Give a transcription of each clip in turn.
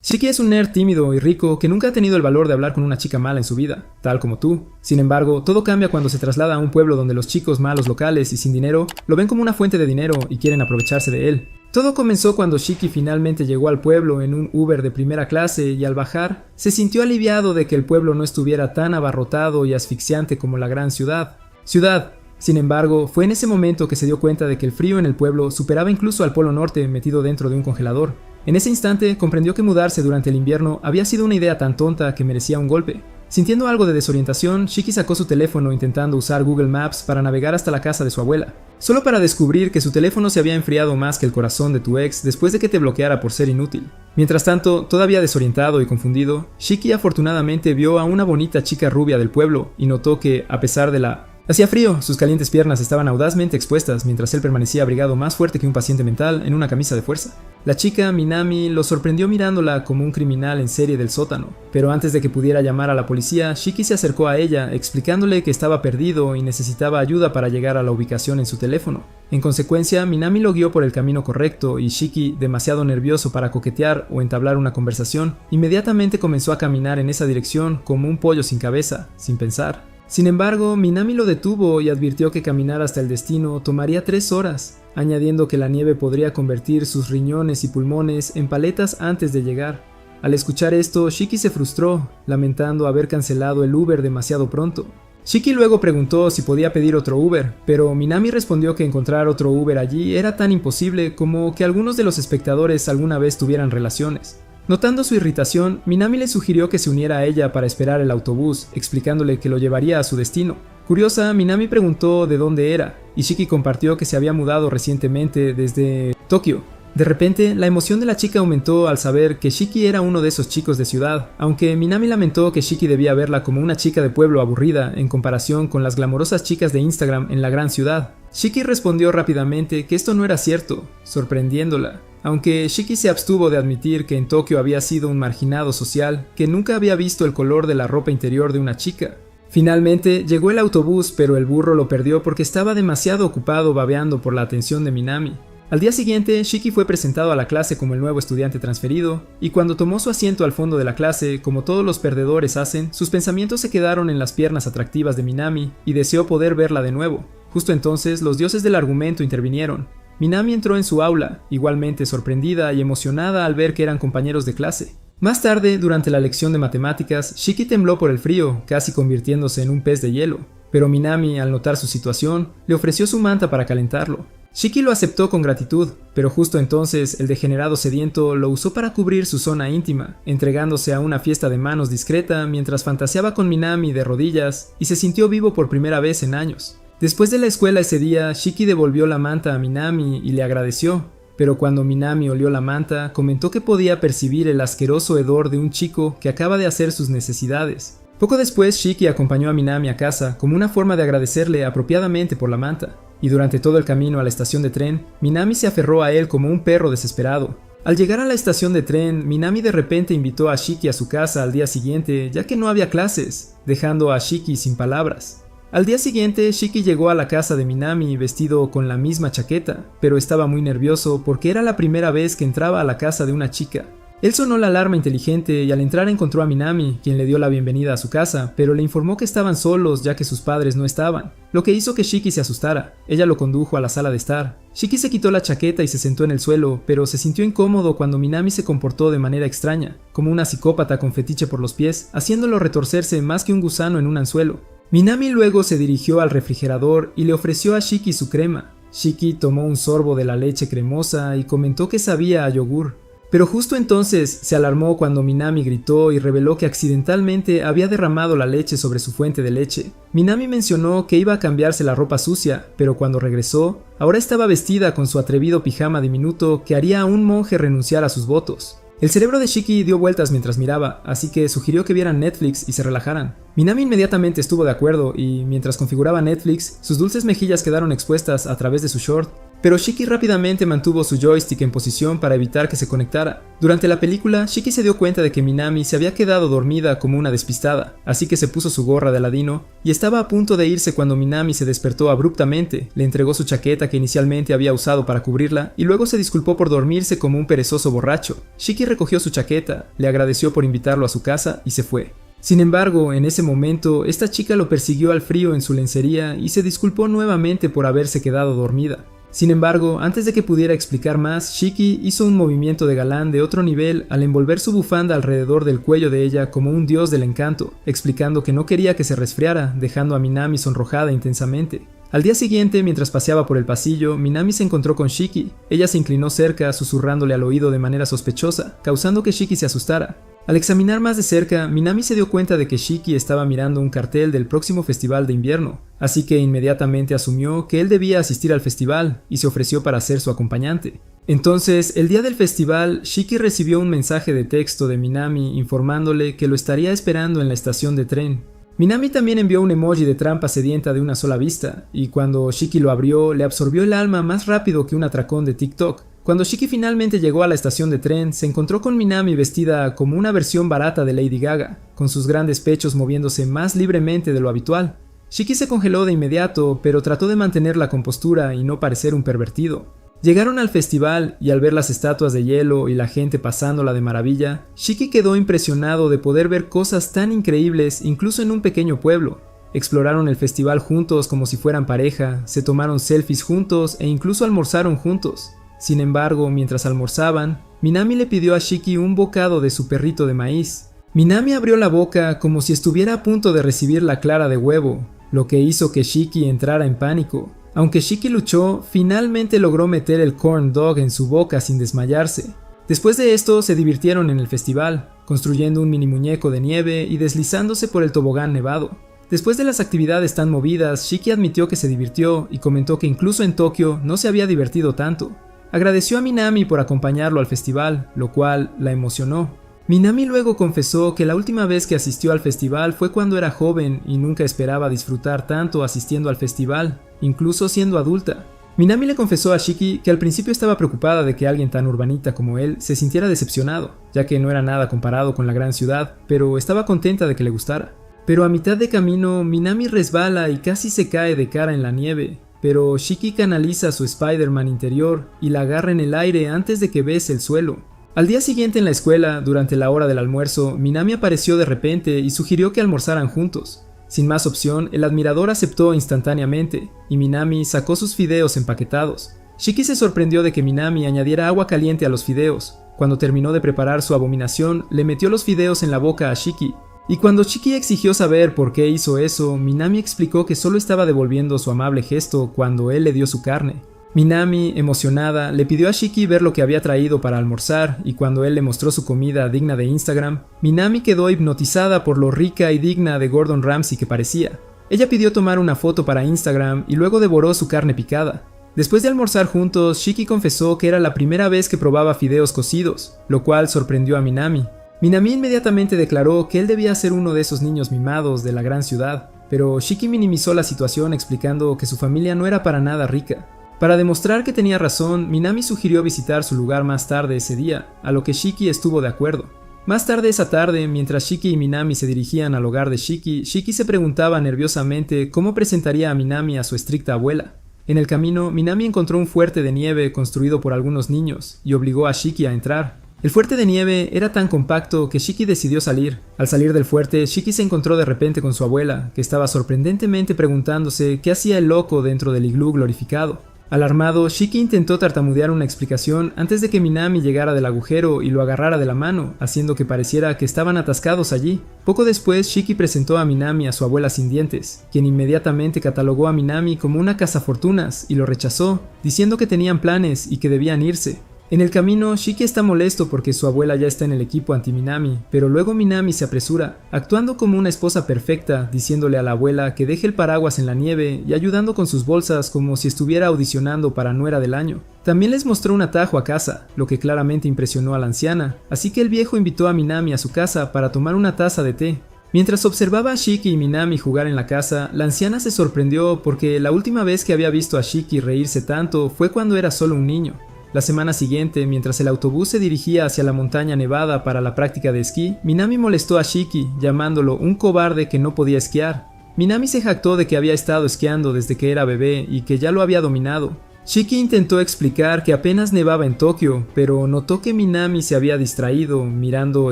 Shiki es un nerd tímido y rico que nunca ha tenido el valor de hablar con una chica mala en su vida, tal como tú. Sin embargo, todo cambia cuando se traslada a un pueblo donde los chicos malos locales y sin dinero lo ven como una fuente de dinero y quieren aprovecharse de él. Todo comenzó cuando Shiki finalmente llegó al pueblo en un Uber de primera clase y al bajar, se sintió aliviado de que el pueblo no estuviera tan abarrotado y asfixiante como la gran ciudad. Sin embargo, fue en ese momento que se dio cuenta de que el frío en el pueblo superaba incluso al Polo Norte metido dentro de un congelador. En ese instante comprendió que mudarse durante el invierno había sido una idea tan tonta que merecía un golpe. Sintiendo algo de desorientación, Shiki sacó su teléfono intentando usar Google Maps para navegar hasta la casa de su abuela, solo para descubrir que su teléfono se había enfriado más que el corazón de tu ex después de que te bloqueara por ser inútil. Mientras tanto, todavía desorientado y confundido, Shiki afortunadamente vio a una bonita chica rubia del pueblo y notó que, a pesar de la... Hacía frío, sus calientes piernas estaban audazmente expuestas mientras él permanecía abrigado más fuerte que un paciente mental en una camisa de fuerza. La chica, Minami, lo sorprendió mirándola como un criminal en serie del sótano, pero antes de que pudiera llamar a la policía, Shiki se acercó a ella explicándole que estaba perdido y necesitaba ayuda para llegar a la ubicación en su teléfono. En consecuencia, Minami lo guió por el camino correcto y Shiki, demasiado nervioso para coquetear o entablar una conversación, inmediatamente comenzó a caminar en esa dirección como un pollo sin cabeza, sin pensar. Sin embargo, Minami lo detuvo y advirtió que caminar hasta el destino tomaría 3 horas, añadiendo que la nieve podría convertir sus riñones y pulmones en paletas antes de llegar. Al escuchar esto, Shiki se frustró, lamentando haber cancelado el Uber demasiado pronto. Shiki luego preguntó si podía pedir otro Uber, pero Minami respondió que encontrar otro Uber allí era tan imposible como que algunos de los espectadores alguna vez tuvieran relaciones. Notando su irritación, Minami le sugirió que se uniera a ella para esperar el autobús, explicándole que lo llevaría a su destino. Curiosa, Minami preguntó de dónde era, y Shiki compartió que se había mudado recientemente desde Tokio. De repente, la emoción de la chica aumentó al saber que Shiki era uno de esos chicos de ciudad, aunque Minami lamentó que Shiki debía verla como una chica de pueblo aburrida en comparación con las glamorosas chicas de Instagram en la gran ciudad. Shiki respondió rápidamente que esto no era cierto, sorprendiéndola. Aunque Shiki se abstuvo de admitir que en Tokio había sido un marginado social, que nunca había visto el color de la ropa interior de una chica. Finalmente llegó el autobús, pero el burro lo perdió porque estaba demasiado ocupado babeando por la atención de Minami. Al día siguiente, Shiki fue presentado a la clase como el nuevo estudiante transferido, y cuando tomó su asiento al fondo de la clase, como todos los perdedores hacen, sus pensamientos se quedaron en las piernas atractivas de Minami y deseó poder verla de nuevo. Justo entonces, los dioses del argumento intervinieron. Minami entró en su aula, igualmente sorprendida y emocionada al ver que eran compañeros de clase. Más tarde, durante la lección de matemáticas, Shiki tembló por el frío, casi convirtiéndose en un pez de hielo. Pero Minami, al notar su situación, le ofreció su manta para calentarlo. Shiki lo aceptó con gratitud, pero justo entonces el degenerado sediento lo usó para cubrir su zona íntima, entregándose a una fiesta de manos discreta mientras fantaseaba con Minami de rodillas y se sintió vivo por primera vez en años. Después de la escuela ese día, Shiki devolvió la manta a Minami y le agradeció, pero cuando Minami olió la manta, comentó que podía percibir el asqueroso hedor de un chico que acaba de hacer sus necesidades. Poco después, Shiki acompañó a Minami a casa como una forma de agradecerle apropiadamente por la manta, y durante todo el camino a la estación de tren, Minami se aferró a él como un perro desesperado. Al llegar a la estación de tren, Minami de repente invitó a Shiki a su casa al día siguiente, ya que no había clases, dejando a Shiki sin palabras. Al día siguiente, Shiki llegó a la casa de Minami vestido con la misma chaqueta, pero estaba muy nervioso porque era la primera vez que entraba a la casa de una chica. Él sonó la alarma inteligente y al entrar encontró a Minami, quien le dio la bienvenida a su casa, pero le informó que estaban solos ya que sus padres no estaban, lo que hizo que Shiki se asustara. Ella lo condujo a la sala de estar. Shiki se quitó la chaqueta y se sentó en el suelo, pero se sintió incómodo cuando Minami se comportó de manera extraña, como una psicópata con fetiche por los pies, haciéndolo retorcerse más que un gusano en un anzuelo. Minami luego se dirigió al refrigerador y le ofreció a Shiki su crema. Shiki tomó un sorbo de la leche cremosa y comentó que sabía a yogur. Pero justo entonces se alarmó cuando Minami gritó y reveló que accidentalmente había derramado la leche sobre su fuente de leche. Minami mencionó que iba a cambiarse la ropa sucia, pero cuando regresó, ahora estaba vestida con su atrevido pijama diminuto que haría a un monje renunciar a sus votos. El cerebro de Shiki dio vueltas mientras miraba, así que sugirió que vieran Netflix y se relajaran. Minami inmediatamente estuvo de acuerdo y, mientras configuraba Netflix, sus dulces mejillas quedaron expuestas a través de su short. pero Shiki rápidamente mantuvo su joystick en posición para evitar que se conectara. Durante la película, Shiki se dio cuenta de que Minami se había quedado dormida como una despistada, así que se puso su gorra de Aladino y estaba a punto de irse cuando Minami se despertó abruptamente, le entregó su chaqueta que inicialmente había usado para cubrirla y luego se disculpó por dormirse como un perezoso borracho. Shiki recogió su chaqueta, le agradeció por invitarlo a su casa y se fue. Sin embargo, en ese momento, esta chica lo persiguió al frío en su lencería y se disculpó nuevamente por haberse quedado dormida. Sin embargo, antes de que pudiera explicar más, Shiki hizo un movimiento de galán de otro nivel al envolver su bufanda alrededor del cuello de ella como un dios del encanto, explicando que no quería que se resfriara, dejando a Minami sonrojada intensamente. Al día siguiente, mientras paseaba por el pasillo, Minami se encontró con Shiki. Ella se inclinó cerca, susurrándole al oído de manera sospechosa, causando que Shiki se asustara. Al examinar más de cerca, Minami se dio cuenta de que Shiki estaba mirando un cartel del próximo festival de invierno, así que inmediatamente asumió que él debía asistir al festival y se ofreció para ser su acompañante. Entonces, el día del festival, Shiki recibió un mensaje de texto de Minami informándole que lo estaría esperando en la estación de tren. Minami también envió un emoji de trampa sedienta de una sola vista, y cuando Shiki lo abrió, le absorbió el alma más rápido que un atracón de TikTok. Cuando Shiki finalmente llegó a la estación de tren, se encontró con Minami vestida como una versión barata de Lady Gaga, con sus grandes pechos moviéndose más libremente de lo habitual. Shiki se congeló de inmediato, pero trató de mantener la compostura y no parecer un pervertido. Llegaron al festival y al ver las estatuas de hielo y la gente pasándola de maravilla, Shiki quedó impresionado de poder ver cosas tan increíbles incluso en un pequeño pueblo. Exploraron el festival juntos como si fueran pareja, se tomaron selfies juntos e incluso almorzaron juntos. Sin embargo, mientras almorzaban, Minami le pidió a Shiki un bocado de su perrito de maíz. Minami abrió la boca como si estuviera a punto de recibir la clara de huevo, lo que hizo que Shiki entrara en pánico. Aunque Shiki luchó, finalmente logró meter el corn dog en su boca sin desmayarse. Después de esto, se divirtieron en el festival, construyendo un mini muñeco de nieve y deslizándose por el tobogán nevado. Después de las actividades tan movidas, Shiki admitió que se divirtió y comentó que incluso en Tokio no se había divertido tanto. Agradeció a Minami por acompañarlo al festival, lo cual la emocionó. Minami luego confesó que la última vez que asistió al festival fue cuando era joven y nunca esperaba disfrutar tanto asistiendo al festival, incluso siendo adulta. Minami le confesó a Shiki que al principio estaba preocupada de que alguien tan urbanita como él se sintiera decepcionado, ya que no era nada comparado con la gran ciudad, pero estaba contenta de que le gustara. Pero a mitad de camino, Minami resbala y casi se cae de cara en la nieve. Pero Shiki canaliza su Spider-Man interior y la agarra en el aire antes de que bese el suelo. Al día siguiente en la escuela, durante la hora del almuerzo, Minami apareció de repente y sugirió que almorzaran juntos. Sin más opción, el admirador aceptó instantáneamente, y Minami sacó sus fideos empaquetados. Shiki se sorprendió de que Minami añadiera agua caliente a los fideos. Cuando terminó de preparar su abominación, le metió los fideos en la boca a Shiki. Y cuando Shiki exigió saber por qué hizo eso, Minami explicó que solo estaba devolviendo su amable gesto cuando él le dio su carne. Minami, emocionada, le pidió a Shiki ver lo que había traído para almorzar y cuando él le mostró su comida digna de Instagram, Minami quedó hipnotizada por lo rica y digna de Gordon Ramsay que parecía. Ella pidió tomar una foto para Instagram y luego devoró su carne picada. Después de almorzar juntos, Shiki confesó que era la primera vez que probaba fideos cocidos, lo cual sorprendió a Minami. Minami inmediatamente declaró que él debía ser uno de esos niños mimados de la gran ciudad, pero Shiki minimizó la situación explicando que su familia no era para nada rica. Para demostrar que tenía razón, Minami sugirió visitar su lugar más tarde ese día, a lo que Shiki estuvo de acuerdo. Más tarde esa tarde, mientras Shiki y Minami se dirigían al hogar de Shiki, Shiki se preguntaba nerviosamente cómo presentaría a Minami a su estricta abuela. En el camino, Minami encontró un fuerte de nieve construido por algunos niños y obligó a Shiki a entrar. El fuerte de nieve era tan compacto que Shiki decidió salir. Al salir del fuerte, Shiki se encontró de repente con su abuela, que estaba sorprendentemente preguntándose qué hacía el loco dentro del iglú glorificado. Alarmado, Shiki intentó tartamudear una explicación antes de que Minami llegara del agujero y lo agarrara de la mano, haciendo que pareciera que estaban atascados allí. Poco después, Shiki presentó a Minami a su abuela sin dientes, quien inmediatamente catalogó a Minami como una cazafortunas y lo rechazó, diciendo que tenían planes y que debían irse. En el camino, Shiki está molesto porque su abuela ya está en el equipo anti-Minami, pero luego Minami se apresura, actuando como una esposa perfecta, diciéndole a la abuela que deje el paraguas en la nieve y ayudando con sus bolsas como si estuviera audicionando para nuera del año. También les mostró un atajo a casa, lo que claramente impresionó a la anciana, así que el viejo invitó a Minami a su casa para tomar una taza de té. Mientras observaba a Shiki y Minami jugar en la casa, la anciana se sorprendió porque la última vez que había visto a Shiki reírse tanto fue cuando era solo un niño. La semana siguiente, mientras el autobús se dirigía hacia la montaña nevada para la práctica de esquí, Minami molestó a Shiki, llamándolo un cobarde que no podía esquiar. Minami se jactó de que había estado esquiando desde que era bebé y que ya lo había dominado. Shiki intentó explicar que apenas nevaba en Tokio, pero notó que Minami se había distraído, mirando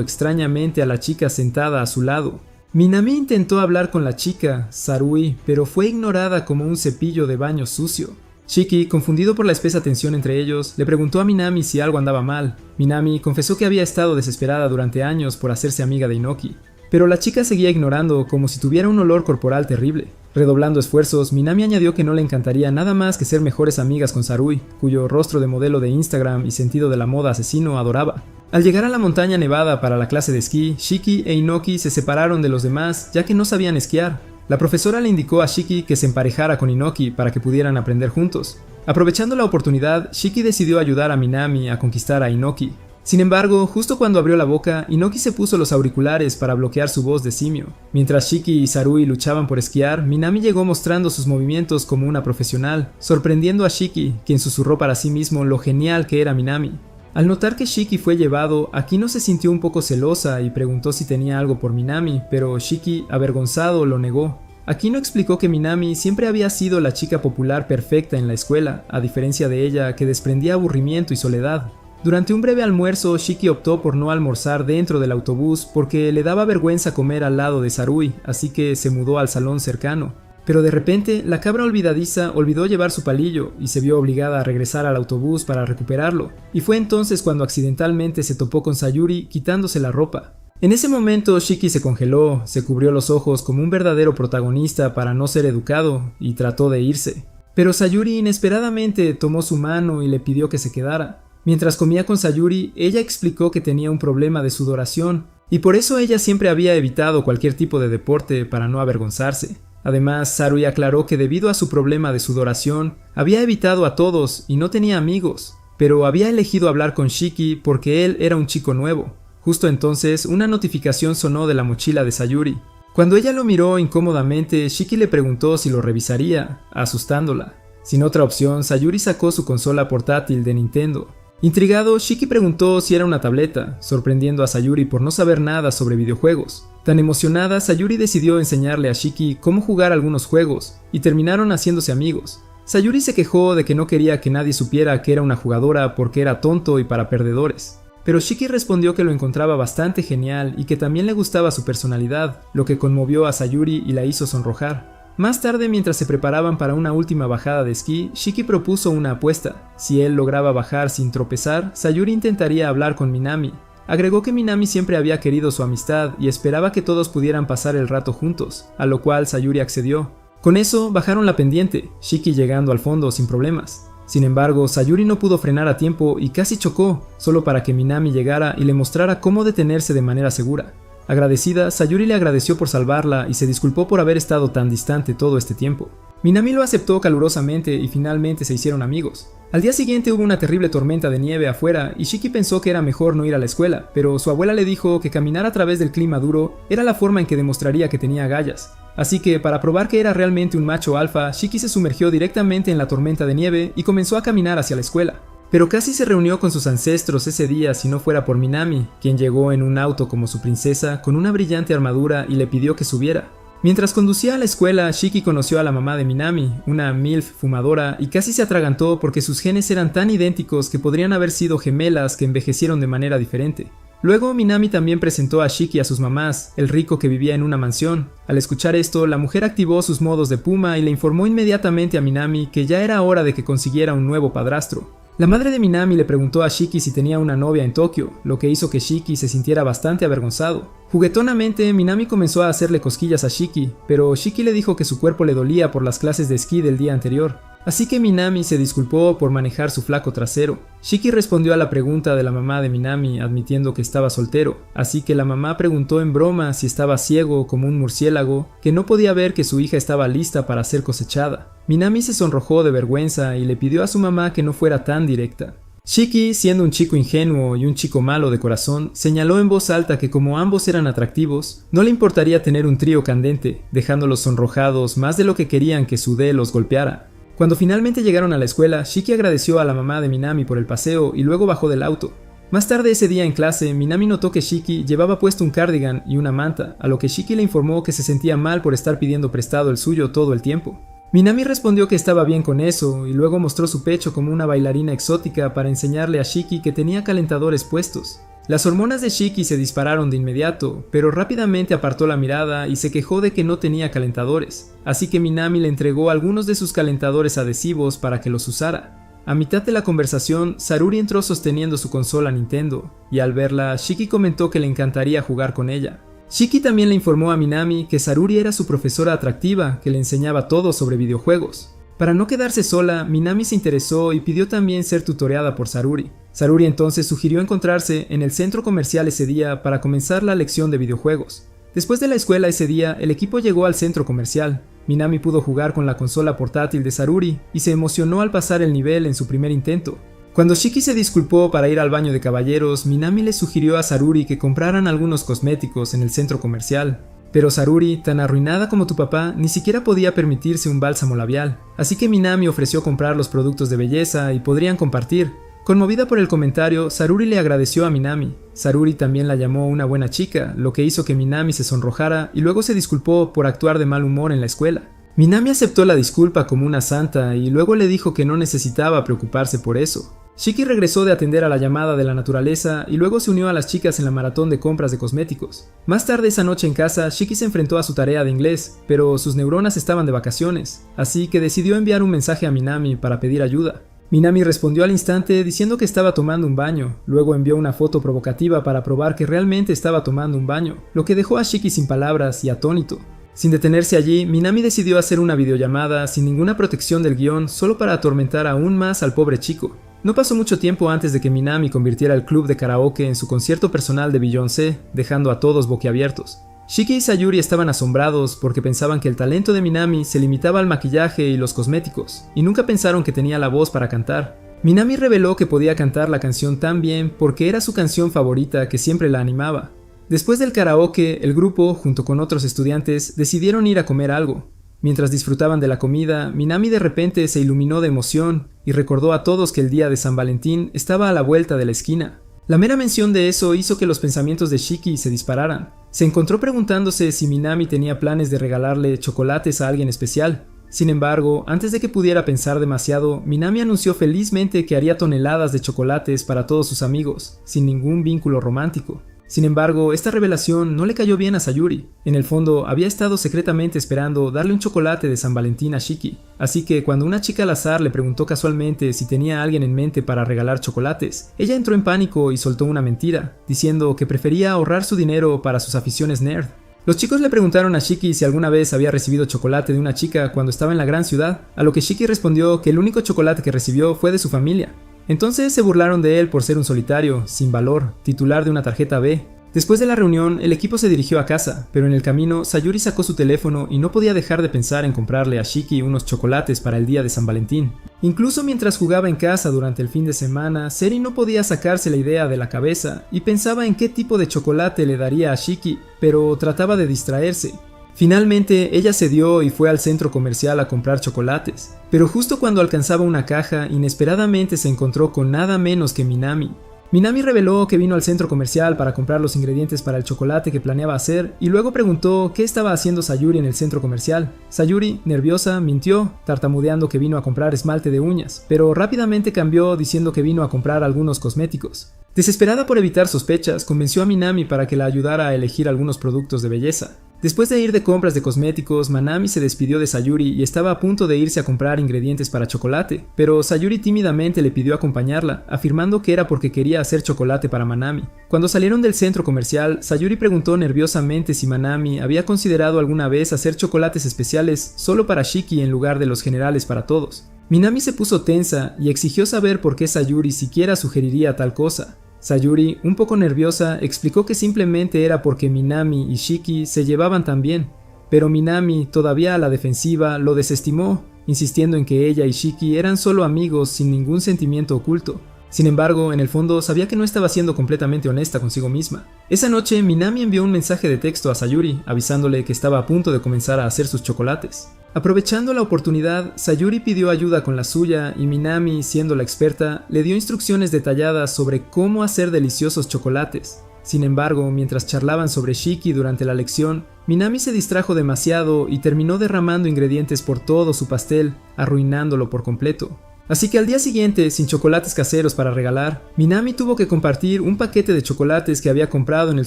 extrañamente a la chica sentada a su lado. Minami intentó hablar con la chica, Sarui, pero fue ignorada como un cepillo de baño sucio. Shiki, confundido por la espesa tensión entre ellos, le preguntó a Minami si algo andaba mal. Minami confesó que había estado desesperada durante años por hacerse amiga de Inoki, pero la chica seguía ignorando como si tuviera un olor corporal terrible. Redoblando esfuerzos, Minami añadió que no le encantaría nada más que ser mejores amigas con Sarui, cuyo rostro de modelo de Instagram y sentido de la moda asesino adoraba. Al llegar a la montaña nevada para la clase de esquí, Shiki e Inoki se separaron de los demás ya que no sabían esquiar. La profesora le indicó a Shiki que se emparejara con Inoki para que pudieran aprender juntos. Aprovechando la oportunidad, Shiki decidió ayudar a Minami a conquistar a Inoki. Sin embargo, justo cuando abrió la boca, Inoki se puso los auriculares para bloquear su voz de simio. Mientras Shiki y Sarui luchaban por esquiar, Minami llegó mostrando sus movimientos como una profesional, sorprendiendo a Shiki, quien susurró para sí mismo lo genial que era Minami. Al notar que Shiki fue llevado, Akino se sintió un poco celosa y preguntó si tenía algo por Minami, pero Shiki, avergonzado, lo negó. Akino explicó que Minami siempre había sido la chica popular perfecta en la escuela, a diferencia de ella que desprendía aburrimiento y soledad. Durante un breve almuerzo, Shiki optó por no almorzar dentro del autobús porque le daba vergüenza comer al lado de Sarui, así que se mudó al salón cercano. Pero de repente, la cabra olvidadiza olvidó llevar su palillo y se vio obligada a regresar al autobús para recuperarlo, y fue entonces cuando accidentalmente se topó con Sayuri quitándose la ropa. En ese momento, Shiki se congeló, se cubrió los ojos como un verdadero protagonista para no ser educado y trató de irse. Pero Sayuri inesperadamente tomó su mano y le pidió que se quedara. Mientras comía con Sayuri, ella explicó que tenía un problema de sudoración, y por eso ella siempre había evitado cualquier tipo de deporte para no avergonzarse. Además, Sarui aclaró que debido a su problema de sudoración, había evitado a todos y no tenía amigos, pero había elegido hablar con Shiki porque él era un chico nuevo. Justo entonces, una notificación sonó de la mochila de Sayuri. Cuando ella lo miró incómodamente, Shiki le preguntó si lo revisaría, asustándola. Sin otra opción, Sayuri sacó su consola portátil de Nintendo. Intrigado, Shiki preguntó si era una tableta, sorprendiendo a Sayuri por no saber nada sobre videojuegos. Tan emocionada, Sayuri decidió enseñarle a Shiki cómo jugar algunos juegos, y terminaron haciéndose amigos. Sayuri se quejó de que no quería que nadie supiera que era una jugadora porque era tonto y para perdedores. Pero Shiki respondió que lo encontraba bastante genial y que también le gustaba su personalidad, lo que conmovió a Sayuri y la hizo sonrojar. Más tarde, mientras se preparaban para una última bajada de esquí, Shiki propuso una apuesta. Si él lograba bajar sin tropezar, Sayuri intentaría hablar con Minami. Agregó que Minami siempre había querido su amistad y esperaba que todos pudieran pasar el rato juntos, a lo cual Sayuri accedió. Con eso, bajaron la pendiente, Shiki llegando al fondo sin problemas. Sin embargo, Sayuri no pudo frenar a tiempo y casi chocó, solo para que Minami llegara y le mostrara cómo detenerse de manera segura. Agradecida, Sayuri le agradeció por salvarla y se disculpó por haber estado tan distante todo este tiempo. Minami lo aceptó calurosamente y finalmente se hicieron amigos. Al día siguiente hubo una terrible tormenta de nieve afuera y Shiki pensó que era mejor no ir a la escuela, pero su abuela le dijo que caminar a través del clima duro era la forma en que demostraría que tenía agallas. Así que, para probar que era realmente un macho alfa, Shiki se sumergió directamente en la tormenta de nieve y comenzó a caminar hacia la escuela. Pero casi se reunió con sus ancestros ese día si no fuera por Minami, quien llegó en un auto como su princesa con una brillante armadura y le pidió que subiera. Mientras conducía a la escuela, Shiki conoció a la mamá de Minami, una MILF fumadora, y casi se atragantó porque sus genes eran tan idénticos que podrían haber sido gemelas que envejecieron de manera diferente. Luego, Minami también presentó a Shiki a sus mamás, el rico que vivía en una mansión. Al escuchar esto, la mujer activó sus modos de puma y le informó inmediatamente a Minami que ya era hora de que consiguiera un nuevo padrastro. La madre de Minami le preguntó a Shiki si tenía una novia en Tokio, lo que hizo que Shiki se sintiera bastante avergonzado. Juguetonamente, Minami comenzó a hacerle cosquillas a Shiki, pero Shiki le dijo que su cuerpo le dolía por las clases de esquí del día anterior. Así que Minami se disculpó por manejar su flaco trasero. Shiki respondió a la pregunta de la mamá de Minami admitiendo que estaba soltero, así que la mamá preguntó en broma si estaba ciego como un murciélago, que no podía ver que su hija estaba lista para ser cosechada. Minami se sonrojó de vergüenza y le pidió a su mamá que no fuera tan directa. Shiki, siendo un chico ingenuo y un chico malo de corazón, señaló en voz alta que como ambos eran atractivos, no le importaría tener un trío candente, dejándolos sonrojados más de lo que querían que Sude los golpeara. Cuando finalmente llegaron a la escuela, Shiki agradeció a la mamá de Minami por el paseo y luego bajó del auto. Más tarde ese día en clase, Minami notó que Shiki llevaba puesto un cardigan y una manta, a lo que Shiki le informó que se sentía mal por estar pidiendo prestado el suyo todo el tiempo. Minami respondió que estaba bien con eso y luego mostró su pecho como una bailarina exótica para enseñarle a Shiki que tenía calentadores puestos. Las hormonas de Shiki se dispararon de inmediato, pero rápidamente apartó la mirada y se quejó de que no tenía calentadores, así que Minami le entregó algunos de sus calentadores adhesivos para que los usara. A mitad de la conversación, Saruri entró sosteniendo su consola Nintendo, y al verla, Shiki comentó que le encantaría jugar con ella. Shiki también le informó a Minami que Saruri era su profesora atractiva que le enseñaba todo sobre videojuegos. Para no quedarse sola, Minami se interesó y pidió también ser tutoreada por Saruri. Saruri entonces sugirió encontrarse en el centro comercial ese día para comenzar la lección de videojuegos. Después de la escuela ese día, el equipo llegó al centro comercial. Minami pudo jugar con la consola portátil de Saruri y se emocionó al pasar el nivel en su primer intento. Cuando Shiki se disculpó para ir al baño de caballeros, Minami le sugirió a Saruri que compraran algunos cosméticos en el centro comercial. Pero Saruri, tan arruinada como tu papá, ni siquiera podía permitirse un bálsamo labial, así que Minami ofreció comprar los productos de belleza y podrían compartir. Conmovida por el comentario, Saruri le agradeció a Minami. Saruri también la llamó una buena chica, lo que hizo que Minami se sonrojara y luego se disculpó por actuar de mal humor en la escuela. Minami aceptó la disculpa como una santa y luego le dijo que no necesitaba preocuparse por eso. Shiki regresó de atender a la llamada de la naturaleza y luego se unió a las chicas en la maratón de compras de cosméticos. Más tarde esa noche en casa, Shiki se enfrentó a su tarea de inglés, pero sus neuronas estaban de vacaciones, así que decidió enviar un mensaje a Minami para pedir ayuda. Minami respondió al instante diciendo que estaba tomando un baño, luego envió una foto provocativa para probar que realmente estaba tomando un baño, lo que dejó a Shiki sin palabras y atónito. Sin detenerse allí, Minami decidió hacer una videollamada sin ninguna protección del guión solo para atormentar aún más al pobre chico. No pasó mucho tiempo antes de que Minami convirtiera el club de karaoke en su concierto personal de Beyoncé, dejando a todos boquiabiertos. Shiki y Sayuri estaban asombrados porque pensaban que el talento de Minami se limitaba al maquillaje y los cosméticos, y nunca pensaron que tenía la voz para cantar. Minami reveló que podía cantar la canción tan bien porque era su canción favorita que siempre la animaba. Después del karaoke, el grupo, junto con otros estudiantes, decidieron ir a comer algo. Mientras disfrutaban de la comida, Minami de repente se iluminó de emoción y recordó a todos que el día de San Valentín estaba a la vuelta de la esquina. La mera mención de eso hizo que los pensamientos de Shiki se dispararan. Se encontró preguntándose si Minami tenía planes de regalarle chocolates a alguien especial. Sin embargo, antes de que pudiera pensar demasiado, Minami anunció felizmente que haría toneladas de chocolates para todos sus amigos, sin ningún vínculo romántico. Sin embargo, esta revelación no le cayó bien a Sayuri. En el fondo, había estado secretamente esperando darle un chocolate de San Valentín a Shiki. Así que cuando una chica al azar le preguntó casualmente si tenía a alguien en mente para regalar chocolates, ella entró en pánico y soltó una mentira, diciendo que prefería ahorrar su dinero para sus aficiones nerd. Los chicos le preguntaron a Shiki si alguna vez había recibido chocolate de una chica cuando estaba en la gran ciudad, a lo que Shiki respondió que el único chocolate que recibió fue de su familia. Entonces se burlaron de él por ser un solitario, sin valor, titular de una tarjeta B. Después de la reunión, el equipo se dirigió a casa, pero en el camino, Sayuri sacó su teléfono y no podía dejar de pensar en comprarle a Shiki unos chocolates para el día de San Valentín. Incluso mientras jugaba en casa durante el fin de semana, Seri no podía sacarse la idea de la cabeza y pensaba en qué tipo de chocolate le daría a Shiki, pero trataba de distraerse. Finalmente, ella cedió y fue al centro comercial a comprar chocolates, pero justo cuando alcanzaba una caja, inesperadamente se encontró con nada menos que Minami. Minami reveló que vino al centro comercial para comprar los ingredientes para el chocolate que planeaba hacer y luego preguntó qué estaba haciendo Sayuri en el centro comercial. Sayuri, nerviosa, mintió, tartamudeando que vino a comprar esmalte de uñas, pero rápidamente cambió diciendo que vino a comprar algunos cosméticos. Desesperada por evitar sospechas, convenció a Minami para que la ayudara a elegir algunos productos de belleza. Después de ir de compras de cosméticos, Minami se despidió de Sayuri y estaba a punto de irse a comprar ingredientes para chocolate, pero Sayuri tímidamente le pidió acompañarla, afirmando que era porque quería hacer chocolate para Minami. Cuando salieron del centro comercial, Sayuri preguntó nerviosamente si Minami había considerado alguna vez hacer chocolates especiales solo para Shiki en lugar de los generales para todos. Minami se puso tensa y exigió saber por qué Sayuri siquiera sugeriría tal cosa. Sayuri, un poco nerviosa, explicó que simplemente era porque Minami y Shiki se llevaban tan bien, pero Minami, todavía a la defensiva, lo desestimó, insistiendo en que ella y Shiki eran solo amigos sin ningún sentimiento oculto. Sin embargo, en el fondo sabía que no estaba siendo completamente honesta consigo misma. Esa noche, Minami envió un mensaje de texto a Sayuri, avisándole que estaba a punto de comenzar a hacer sus chocolates. Aprovechando la oportunidad, Sayuri pidió ayuda con la suya y Minami, siendo la experta, le dio instrucciones detalladas sobre cómo hacer deliciosos chocolates. Sin embargo, mientras charlaban sobre Shiki durante la lección, Minami se distrajo demasiado y terminó derramando ingredientes por todo su pastel, arruinándolo por completo. Así que al día siguiente, sin chocolates caseros para regalar, Minami tuvo que compartir un paquete de chocolates que había comprado en el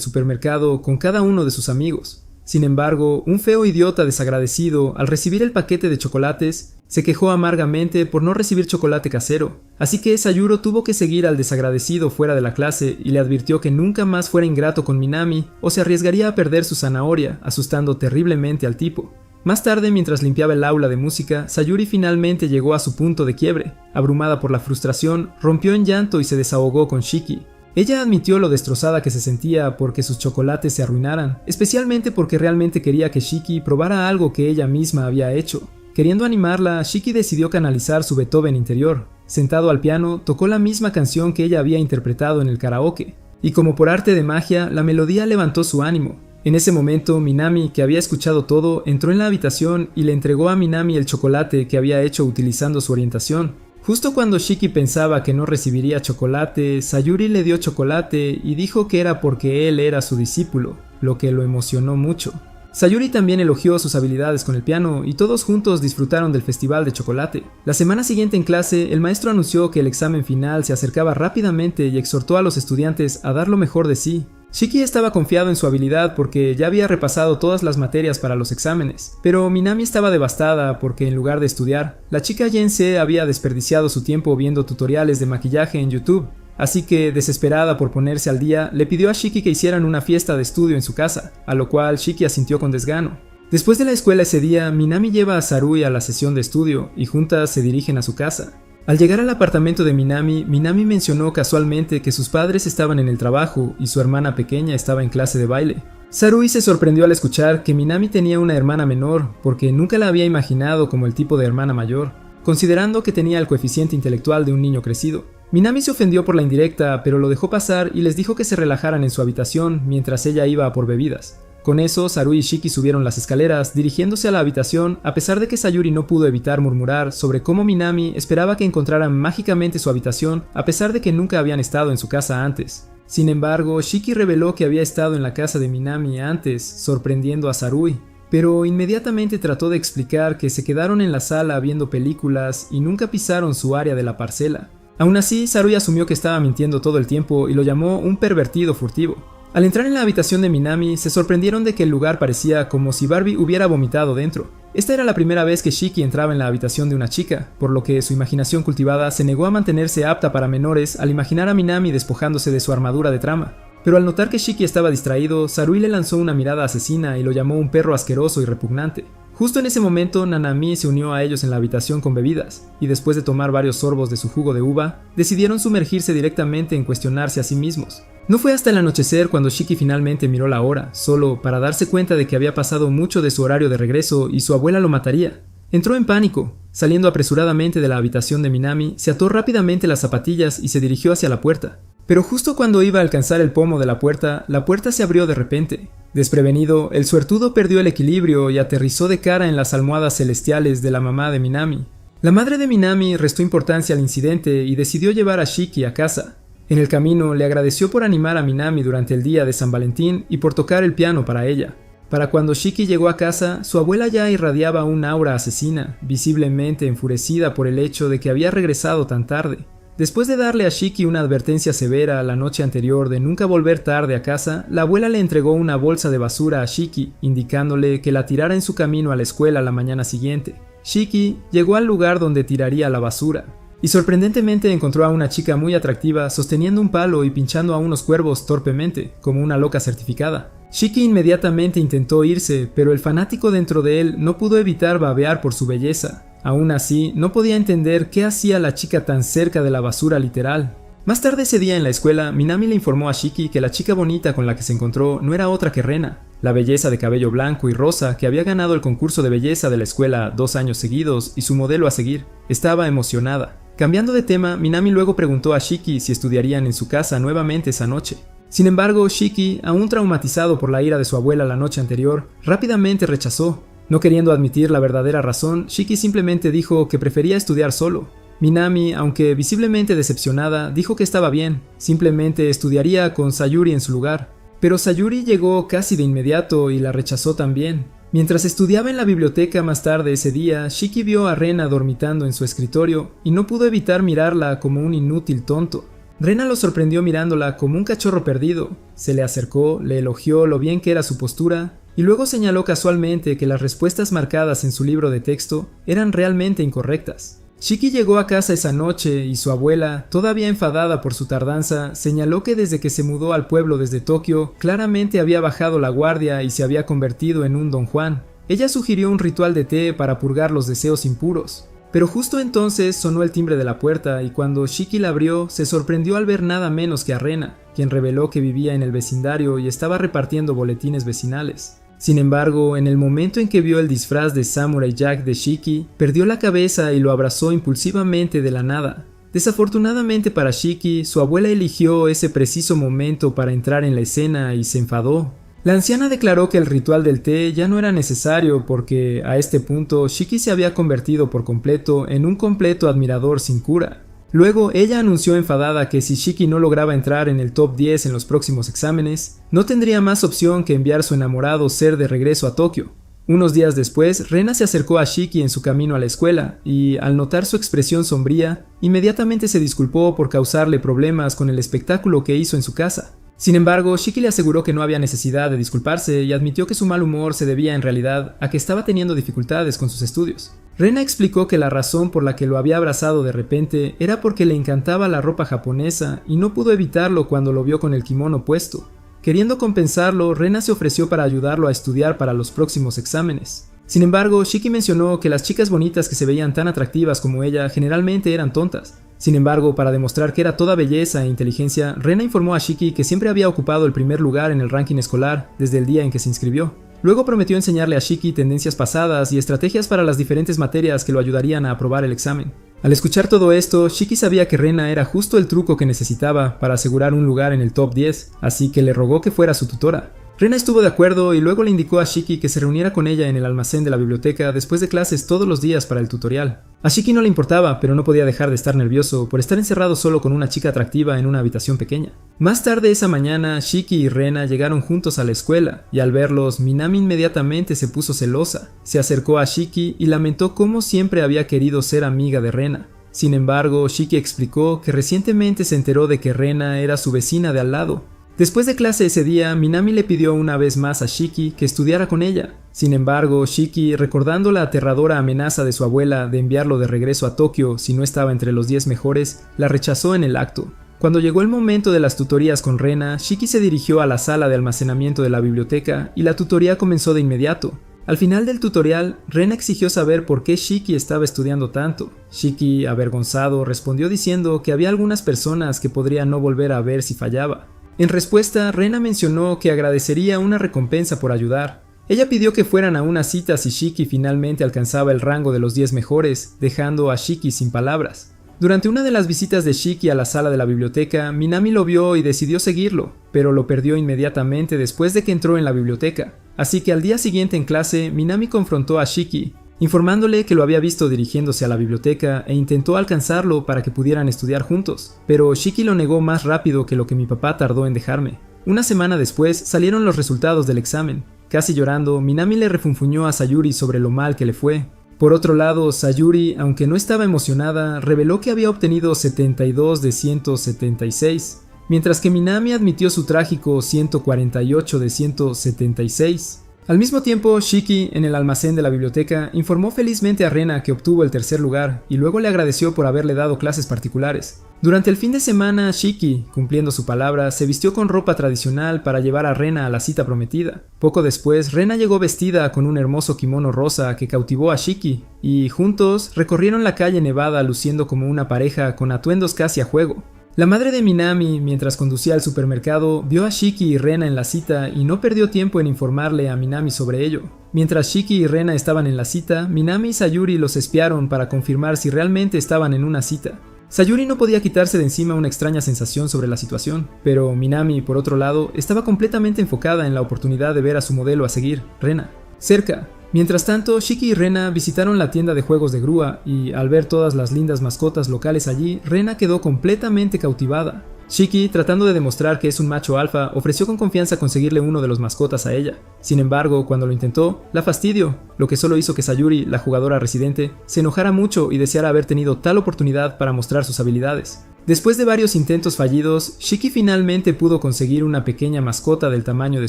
supermercado con cada uno de sus amigos. Sin embargo, un feo idiota desagradecido, al recibir el paquete de chocolates, se quejó amargamente por no recibir chocolate casero. Así que Sayuro tuvo que seguir al desagradecido fuera de la clase y le advirtió que nunca más fuera ingrato con Minami o se arriesgaría a perder su zanahoria, asustando terriblemente al tipo. Más tarde, mientras limpiaba el aula de música, Sayuri finalmente llegó a su punto de quiebre. Abrumada por la frustración, rompió en llanto y se desahogó con Shiki. Ella admitió lo destrozada que se sentía porque sus chocolates se arruinaran, especialmente porque realmente quería que Shiki probara algo que ella misma había hecho. Queriendo animarla, Shiki decidió canalizar su Beethoven interior. Sentado al piano, tocó la misma canción que ella había interpretado en el karaoke. Y como por arte de magia, la melodía levantó su ánimo. En ese momento, Minami, que había escuchado todo, entró en la habitación y le entregó a Minami el chocolate que había hecho utilizando su orientación. Justo cuando Shiki pensaba que no recibiría chocolate, Sayuri le dio chocolate y dijo que era porque él era su discípulo, lo que lo emocionó mucho. Sayuri también elogió sus habilidades con el piano y todos juntos disfrutaron del festival de chocolate. La semana siguiente en clase, el maestro anunció que el examen final se acercaba rápidamente y exhortó a los estudiantes a dar lo mejor de sí. Shiki estaba confiado en su habilidad porque ya había repasado todas las materias para los exámenes, pero Minami estaba devastada porque en lugar de estudiar, la chica Yense había desperdiciado su tiempo viendo tutoriales de maquillaje en YouTube. Así que, desesperada por ponerse al día, le pidió a Shiki que hicieran una fiesta de estudio en su casa, a lo cual Shiki asintió con desgano. Después de la escuela ese día, Minami lleva a Sarui a la sesión de estudio y juntas se dirigen a su casa. Al llegar al apartamento de Minami, Minami mencionó casualmente que sus padres estaban en el trabajo y su hermana pequeña estaba en clase de baile. Sarui se sorprendió al escuchar que Minami tenía una hermana menor porque nunca la había imaginado como el tipo de hermana mayor, considerando que tenía el coeficiente intelectual de un niño crecido. Minami se ofendió por la indirecta, pero lo dejó pasar y les dijo que se relajaran en su habitación mientras ella iba a por bebidas. Con eso, Sarui y Shiki subieron las escaleras, dirigiéndose a la habitación, a pesar de que Sayuri no pudo evitar murmurar sobre cómo Minami esperaba que encontraran mágicamente su habitación, a pesar de que nunca habían estado en su casa antes. Sin embargo, Shiki reveló que había estado en la casa de Minami antes, sorprendiendo a Sarui, pero inmediatamente trató de explicar que se quedaron en la sala viendo películas y nunca pisaron su área de la parcela. Aún así, Sarui asumió que estaba mintiendo todo el tiempo y lo llamó un pervertido furtivo. Al entrar en la habitación de Minami, se sorprendieron de que el lugar parecía como si Barbie hubiera vomitado dentro. Esta era la primera vez que Shiki entraba en la habitación de una chica, por lo que su imaginación cultivada se negó a mantenerse apta para menores al imaginar a Minami despojándose de su armadura de trama. Pero al notar que Shiki estaba distraído, Sarui le lanzó una mirada asesina y lo llamó un perro asqueroso y repugnante. Justo en ese momento, Nanami se unió a ellos en la habitación con bebidas, y después de tomar varios sorbos de su jugo de uva, decidieron sumergirse directamente en cuestionarse a sí mismos. No fue hasta el anochecer cuando Shiki finalmente miró la hora, solo para darse cuenta de que había pasado mucho de su horario de regreso y su abuela lo mataría. Entró en pánico. Saliendo apresuradamente de la habitación de Minami, se ató rápidamente las zapatillas y se dirigió hacia la puerta. Pero justo cuando iba a alcanzar el pomo de la puerta se abrió de repente. Desprevenido, el suertudo perdió el equilibrio y aterrizó de cara en las almohadas celestiales de la mamá de Minami. La madre de Minami restó importancia al incidente y decidió llevar a Shiki a casa. En el camino le agradeció por animar a Minami durante el día de San Valentín y por tocar el piano para ella. Para cuando Shiki llegó a casa, su abuela ya irradiaba un aura asesina, visiblemente enfurecida por el hecho de que había regresado tan tarde. Después de darle a Shiki una advertencia severa la noche anterior de nunca volver tarde a casa, la abuela le entregó una bolsa de basura a Shiki, indicándole que la tirara en su camino a la escuela la mañana siguiente. Shiki llegó al lugar donde tiraría la basura, y sorprendentemente encontró a una chica muy atractiva sosteniendo un palo y pinchando a unos cuervos torpemente, como una loca certificada. Shiki inmediatamente intentó irse, pero el fanático dentro de él no pudo evitar babear por su belleza. Aún así, no podía entender qué hacía la chica tan cerca de la basura literal. Más tarde ese día en la escuela, Minami le informó a Shiki que la chica bonita con la que se encontró no era otra que Rena, la belleza de cabello blanco y rosa que había ganado el concurso de belleza de la escuela 2 años seguidos y su modelo a seguir. Estaba emocionada. Cambiando de tema, Minami luego preguntó a Shiki si estudiarían en su casa nuevamente esa noche. Sin embargo, Shiki, aún traumatizado por la ira de su abuela la noche anterior, rápidamente rechazó. No queriendo admitir la verdadera razón, Shiki simplemente dijo que prefería estudiar solo. Minami, aunque visiblemente decepcionada, dijo que estaba bien, simplemente estudiaría con Sayuri en su lugar. Pero Sayuri llegó casi de inmediato y la rechazó también. Mientras estudiaba en la biblioteca más tarde ese día, Shiki vio a Rena dormitando en su escritorio y no pudo evitar mirarla como un inútil tonto. Rena lo sorprendió mirándola como un cachorro perdido. Se le acercó, le elogió lo bien que era su postura y luego señaló casualmente que las respuestas marcadas en su libro de texto eran realmente incorrectas. Shiki llegó a casa esa noche y su abuela, todavía enfadada por su tardanza, señaló que desde que se mudó al pueblo desde Tokio, claramente había bajado la guardia y se había convertido en un Don Juan. Ella sugirió un ritual de té para purgar los deseos impuros. Pero justo entonces sonó el timbre de la puerta y cuando Shiki la abrió, se sorprendió al ver nada menos que a Rena, quien reveló que vivía en el vecindario y estaba repartiendo boletines vecinales. Sin embargo, en el momento en que vio el disfraz de Samurai Jack de Shiki, perdió la cabeza y lo abrazó impulsivamente de la nada. Desafortunadamente para Shiki, su abuela eligió ese preciso momento para entrar en la escena y se enfadó. La anciana declaró que el ritual del té ya no era necesario porque, a este punto, Shiki se había convertido por completo en un completo admirador sin cura. Luego, ella anunció enfadada que si Shiki no lograba entrar en el top 10 en los próximos exámenes, no tendría más opción que enviar su enamorado ser de regreso a Tokio. Unos días después, Rena se acercó a Shiki en su camino a la escuela y, al notar su expresión sombría, inmediatamente se disculpó por causarle problemas con el espectáculo que hizo en su casa. Sin embargo, Shiki le aseguró que no había necesidad de disculparse y admitió que su mal humor se debía en realidad a que estaba teniendo dificultades con sus estudios. Rena explicó que la razón por la que lo había abrazado de repente era porque le encantaba la ropa japonesa y no pudo evitarlo cuando lo vio con el kimono puesto. Queriendo compensarlo, Rena se ofreció para ayudarlo a estudiar para los próximos exámenes. Sin embargo, Shiki mencionó que las chicas bonitas que se veían tan atractivas como ella generalmente eran tontas. Sin embargo, para demostrar que era toda belleza e inteligencia, Rena informó a Shiki que siempre había ocupado el primer lugar en el ranking escolar desde el día en que se inscribió. Luego prometió enseñarle a Shiki tendencias pasadas y estrategias para las diferentes materias que lo ayudarían a aprobar el examen. Al escuchar todo esto, Shiki sabía que Rena era justo el truco que necesitaba para asegurar un lugar en el top 10, así que le rogó que fuera su tutora. Rena estuvo de acuerdo y luego le indicó a Shiki que se reuniera con ella en el almacén de la biblioteca después de clases todos los días para el tutorial. A Shiki no le importaba, pero no podía dejar de estar nervioso por estar encerrado solo con una chica atractiva en una habitación pequeña. Más tarde esa mañana, Shiki y Rena llegaron juntos a la escuela, y al verlos, Minami inmediatamente se puso celosa. Se acercó a Shiki y lamentó cómo siempre había querido ser amiga de Rena. Sin embargo, Shiki explicó que recientemente se enteró de que Rena era su vecina de al lado. Después de clase ese día, Minami le pidió una vez más a Shiki que estudiara con ella. Sin embargo, Shiki, recordando la aterradora amenaza de su abuela de enviarlo de regreso a Tokio si no estaba entre los 10 mejores, la rechazó en el acto. Cuando llegó el momento de las tutorías con Rena, Shiki se dirigió a la sala de almacenamiento de la biblioteca y la tutoría comenzó de inmediato. Al final del tutorial, Rena exigió saber por qué Shiki estaba estudiando tanto. Shiki, avergonzado, respondió diciendo que había algunas personas que podría no volver a ver si fallaba. En respuesta, Rena mencionó que agradecería una recompensa por ayudar. Ella pidió que fueran a una cita si Shiki finalmente alcanzaba el rango de los 10 mejores, dejando a Shiki sin palabras. Durante una de las visitas de Shiki a la sala de la biblioteca, Minami lo vio y decidió seguirlo, pero lo perdió inmediatamente después de que entró en la biblioteca. Así que al día siguiente en clase, Minami confrontó a Shiki, informándole que lo había visto dirigiéndose a la biblioteca e intentó alcanzarlo para que pudieran estudiar juntos, pero Shiki lo negó más rápido que lo que mi papá tardó en dejarme. Una semana después salieron los resultados del examen. Casi llorando, Minami le refunfuñó a Sayuri sobre lo mal que le fue. Por otro lado, Sayuri, aunque no estaba emocionada, reveló que había obtenido 72 de 176, mientras que Minami admitió su trágico 148 de 176. Al mismo tiempo, Shiki, en el almacén de la biblioteca, informó felizmente a Rena que obtuvo el tercer lugar y luego le agradeció por haberle dado clases particulares. Durante el fin de semana, Shiki, cumpliendo su palabra, se vistió con ropa tradicional para llevar a Rena a la cita prometida. Poco después, Rena llegó vestida con un hermoso kimono rosa que cautivó a Shiki, y juntos recorrieron la calle nevada luciendo como una pareja con atuendos casi a juego. La madre de Minami, mientras conducía al supermercado, vio a Shiki y Rena en la cita y no perdió tiempo en informarle a Minami sobre ello. Mientras Shiki y Rena estaban en la cita, Minami y Sayuri los espiaron para confirmar si realmente estaban en una cita. Sayuri no podía quitarse de encima una extraña sensación sobre la situación, pero Minami, por otro lado, estaba completamente enfocada en la oportunidad de ver a su modelo a seguir, Rena, cerca. Mientras tanto, Shiki y Rena visitaron la tienda de juegos de grúa y, al ver todas las lindas mascotas locales allí, Rena quedó completamente cautivada. Shiki, tratando de demostrar que es un macho alfa, ofreció con confianza conseguirle uno de los mascotas a ella. Sin embargo, cuando lo intentó, la fastidió, lo que solo hizo que Sayuri, la jugadora residente, se enojara mucho y deseara haber tenido tal oportunidad para mostrar sus habilidades. Después de varios intentos fallidos, Shiki finalmente pudo conseguir una pequeña mascota del tamaño de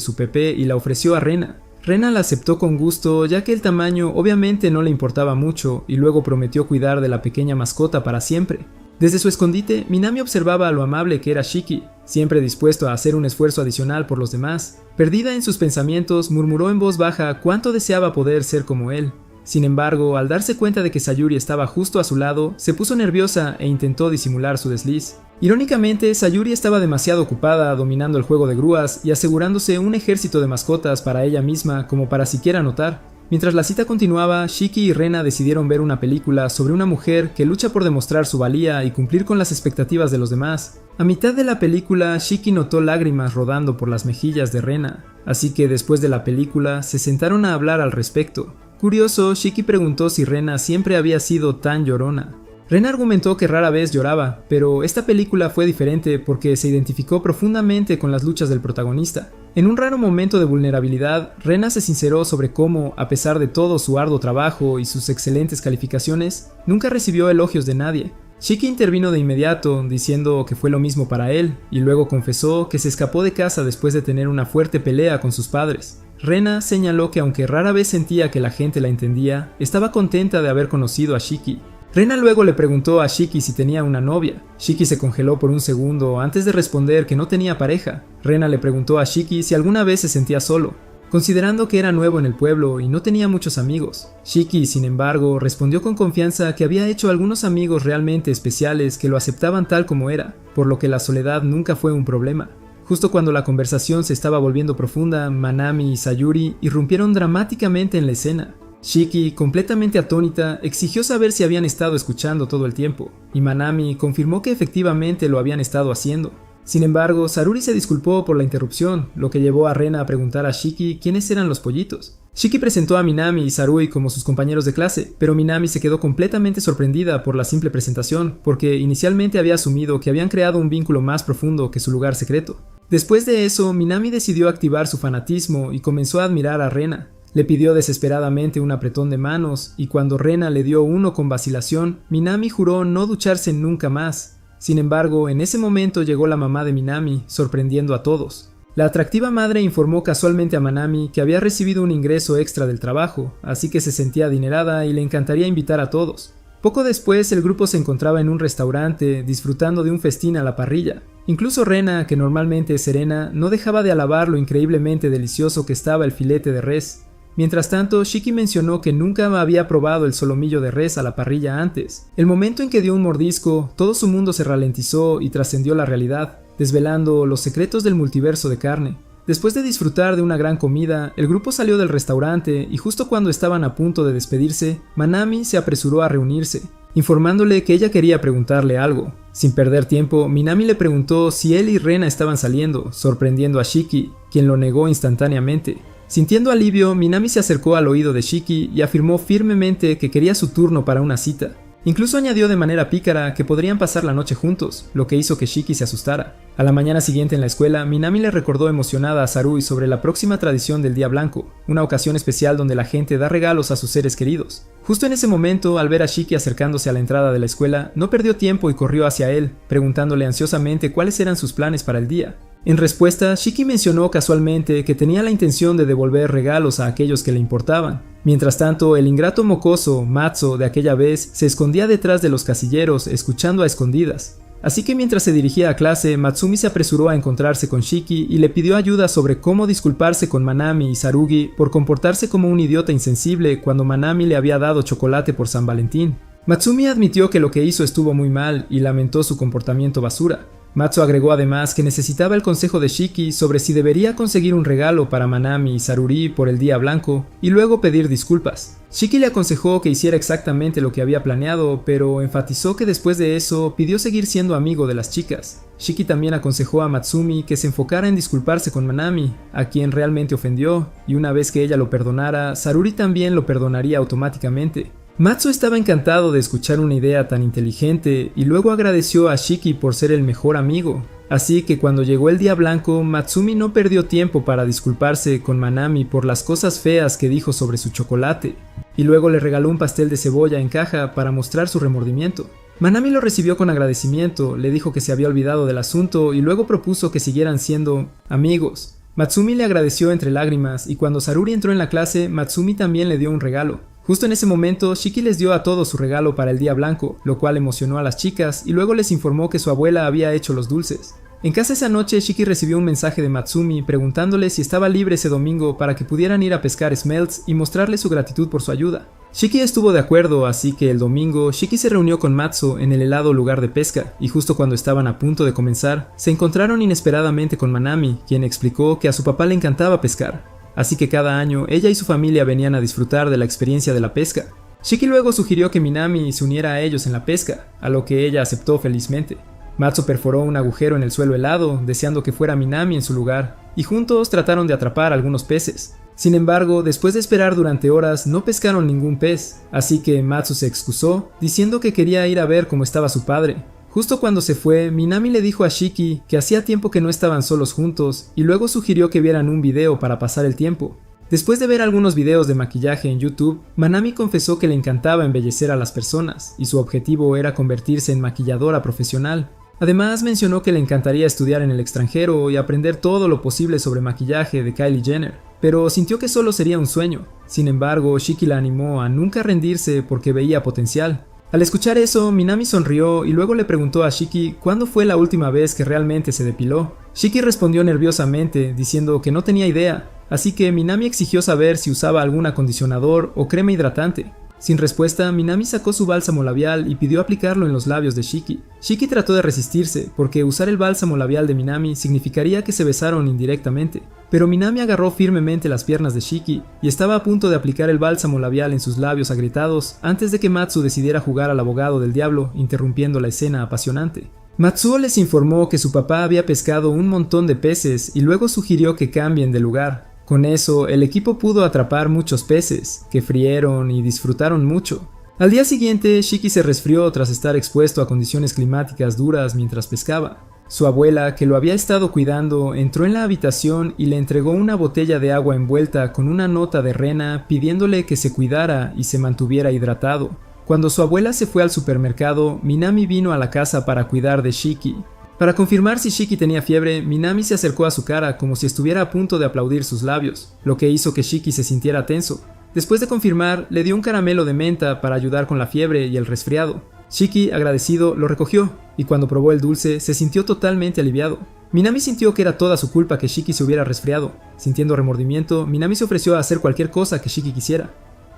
su Pepe y la ofreció a Rena. Rena la aceptó con gusto, ya que el tamaño obviamente no le importaba mucho, y luego prometió cuidar de la pequeña mascota para siempre. Desde su escondite, Minami observaba lo amable que era Shiki, siempre dispuesto a hacer un esfuerzo adicional por los demás. Perdida en sus pensamientos, murmuró en voz baja cuánto deseaba poder ser como él. Sin embargo, al darse cuenta de que Sayuri estaba justo a su lado, se puso nerviosa e intentó disimular su desliz. Irónicamente, Sayuri estaba demasiado ocupada dominando el juego de grúas y asegurándose un ejército de mascotas para ella misma como para siquiera notar. Mientras la cita continuaba, Shiki y Rena decidieron ver una película sobre una mujer que lucha por demostrar su valía y cumplir con las expectativas de los demás. A mitad de la película, Shiki notó lágrimas rodando por las mejillas de Rena, así que después de la película se sentaron a hablar al respecto. Curioso, Shiki preguntó si Rena siempre había sido tan llorona. Rena argumentó que rara vez lloraba, pero esta película fue diferente porque se identificó profundamente con las luchas del protagonista. En un raro momento de vulnerabilidad, Rena se sinceró sobre cómo, a pesar de todo su arduo trabajo y sus excelentes calificaciones, nunca recibió elogios de nadie. Shiki intervino de inmediato, diciendo que fue lo mismo para él, y luego confesó que se escapó de casa después de tener una fuerte pelea con sus padres. Rena señaló que aunque rara vez sentía que la gente la entendía, estaba contenta de haber conocido a Shiki. Rena luego le preguntó a Shiki si tenía una novia. Shiki se congeló por un segundo antes de responder que no tenía pareja. Rena le preguntó a Shiki si alguna vez se sentía solo, considerando que era nuevo en el pueblo y no tenía muchos amigos. Shiki, sin embargo, respondió con confianza que había hecho algunos amigos realmente especiales que lo aceptaban tal como era, por lo que la soledad nunca fue un problema. Justo cuando la conversación se estaba volviendo profunda, Manami y Sayuri irrumpieron dramáticamente en la escena. Shiki, completamente atónita, exigió saber si habían estado escuchando todo el tiempo, y Manami confirmó que efectivamente lo habían estado haciendo. Sin embargo, Saruri se disculpó por la interrupción, lo que llevó a Rena a preguntar a Shiki quiénes eran los pollitos. Shiki presentó a Minami y Sarui como sus compañeros de clase, pero Minami se quedó completamente sorprendida por la simple presentación, porque inicialmente había asumido que habían creado un vínculo más profundo que su lugar secreto. Después de eso, Minami decidió activar su fanatismo y comenzó a admirar a Rena. Le pidió desesperadamente un apretón de manos, y cuando Rena le dio uno con vacilación, Minami juró no ducharse nunca más. Sin embargo, en ese momento llegó la mamá de Minami, sorprendiendo a todos. La atractiva madre informó casualmente a Manami que había recibido un ingreso extra del trabajo, así que se sentía adinerada y le encantaría invitar a todos. Poco después, el grupo se encontraba en un restaurante, disfrutando de un festín a la parrilla. Incluso Rena, que normalmente es serena, no dejaba de alabar lo increíblemente delicioso que estaba el filete de res. Mientras tanto, Shiki mencionó que nunca había probado el solomillo de res a la parrilla antes. El momento en que dio un mordisco, todo su mundo se ralentizó y trascendió la realidad, desvelando los secretos del multiverso de carne. Después de disfrutar de una gran comida, el grupo salió del restaurante y justo cuando estaban a punto de despedirse, Manami se apresuró a reunirse, informándole que ella quería preguntarle algo. Sin perder tiempo, Minami le preguntó si él y Rena estaban saliendo, sorprendiendo a Shiki, quien lo negó instantáneamente. Sintiendo alivio, Minami se acercó al oído de Shiki y afirmó firmemente que quería su turno para una cita. Incluso añadió de manera pícara que podrían pasar la noche juntos, lo que hizo que Shiki se asustara. A la mañana siguiente en la escuela, Minami le recordó emocionada a Sarui sobre la próxima tradición del Día Blanco, una ocasión especial donde la gente da regalos a sus seres queridos. Justo en ese momento, al ver a Shiki acercándose a la entrada de la escuela, no perdió tiempo y corrió hacia él, preguntándole ansiosamente cuáles eran sus planes para el día. En respuesta, Shiki mencionó casualmente que tenía la intención de devolver regalos a aquellos que le importaban. Mientras tanto, el ingrato mocoso, Matzo, de aquella vez, se escondía detrás de los casilleros, escuchando a escondidas. Así que mientras se dirigía a clase, Matsumi se apresuró a encontrarse con Shiki y le pidió ayuda sobre cómo disculparse con Manami y Sarugi por comportarse como un idiota insensible cuando Manami le había dado chocolate por San Valentín. Matsumi admitió que lo que hizo estuvo muy mal y lamentó su comportamiento basura. Matsu agregó además que necesitaba el consejo de Shiki sobre si debería conseguir un regalo para Manami y Saruri por el día blanco y luego pedir disculpas. Shiki le aconsejó que hiciera exactamente lo que había planeado, pero enfatizó que después de eso pidió seguir siendo amigo de las chicas. Shiki también aconsejó a Matsumi que se enfocara en disculparse con Manami, a quien realmente ofendió, y una vez que ella lo perdonara, Saruri también lo perdonaría automáticamente. Matsu estaba encantado de escuchar una idea tan inteligente y luego agradeció a Shiki por ser el mejor amigo. Así que cuando llegó el día blanco, Matsumi no perdió tiempo para disculparse con Manami por las cosas feas que dijo sobre su chocolate, y luego le regaló un pastel de cebolla en caja para mostrar su remordimiento. Manami lo recibió con agradecimiento, le dijo que se había olvidado del asunto y luego propuso que siguieran siendo amigos. Matsumi le agradeció entre lágrimas y cuando Saruri entró en la clase, Matsumi también le dio un regalo. Justo en ese momento, Shiki les dio a todos su regalo para el día blanco, lo cual emocionó a las chicas y luego les informó que su abuela había hecho los dulces. En casa esa noche, Shiki recibió un mensaje de Matsumi preguntándole si estaba libre ese domingo para que pudieran ir a pescar smelts y mostrarle su gratitud por su ayuda. Shiki estuvo de acuerdo, así que el domingo, Shiki se reunió con Matsu en el helado lugar de pesca, y justo cuando estaban a punto de comenzar, se encontraron inesperadamente con Manami, quien explicó que a su papá le encantaba pescar. Así que cada año ella y su familia venían a disfrutar de la experiencia de la pesca. Shiki luego sugirió que Minami se uniera a ellos en la pesca, a lo que ella aceptó felizmente. Matsu perforó un agujero en el suelo helado, deseando que fuera Minami en su lugar, y juntos trataron de atrapar algunos peces. Sin embargo, después de esperar durante horas, no pescaron ningún pez, así que Matsu se excusó, diciendo que quería ir a ver cómo estaba su padre. Justo cuando se fue, Minami le dijo a Shiki que hacía tiempo que no estaban solos juntos y luego sugirió que vieran un video para pasar el tiempo. Después de ver algunos videos de maquillaje en YouTube, Manami confesó que le encantaba embellecer a las personas y su objetivo era convertirse en maquilladora profesional. Además mencionó que le encantaría estudiar en el extranjero y aprender todo lo posible sobre maquillaje de Kylie Jenner, pero sintió que solo sería un sueño. Sin embargo, Shiki la animó a nunca rendirse porque veía potencial. Al escuchar eso, Minami sonrió y luego le preguntó a Shiki cuándo fue la última vez que realmente se depiló. Shiki respondió nerviosamente, diciendo que no tenía idea, así que Minami exigió saber si usaba algún acondicionador o crema hidratante. Sin respuesta, Minami sacó su bálsamo labial y pidió aplicarlo en los labios de Shiki. Shiki trató de resistirse, porque usar el bálsamo labial de Minami significaría que se besaron indirectamente. Pero Minami agarró firmemente las piernas de Shiki y estaba a punto de aplicar el bálsamo labial en sus labios agrietados antes de que Matsu decidiera jugar al abogado del diablo, interrumpiendo la escena apasionante. Matsuo les informó que su papá había pescado un montón de peces y luego sugirió que cambien de lugar. Con eso, el equipo pudo atrapar muchos peces, que frieron y disfrutaron mucho. Al día siguiente, Shiki se resfrió tras estar expuesto a condiciones climáticas duras mientras pescaba. Su abuela, que lo había estado cuidando, entró en la habitación y le entregó una botella de agua envuelta con una nota de rena pidiéndole que se cuidara y se mantuviera hidratado. Cuando su abuela se fue al supermercado, Minami vino a la casa para cuidar de Shiki. Para confirmar si Shiki tenía fiebre, Minami se acercó a su cara como si estuviera a punto de aplaudir sus labios, lo que hizo que Shiki se sintiera tenso. Después de confirmar, le dio un caramelo de menta para ayudar con la fiebre y el resfriado. Shiki, agradecido, lo recogió, y cuando probó el dulce, se sintió totalmente aliviado. Minami sintió que era toda su culpa que Shiki se hubiera resfriado. Sintiendo remordimiento, Minami se ofreció a hacer cualquier cosa que Shiki quisiera.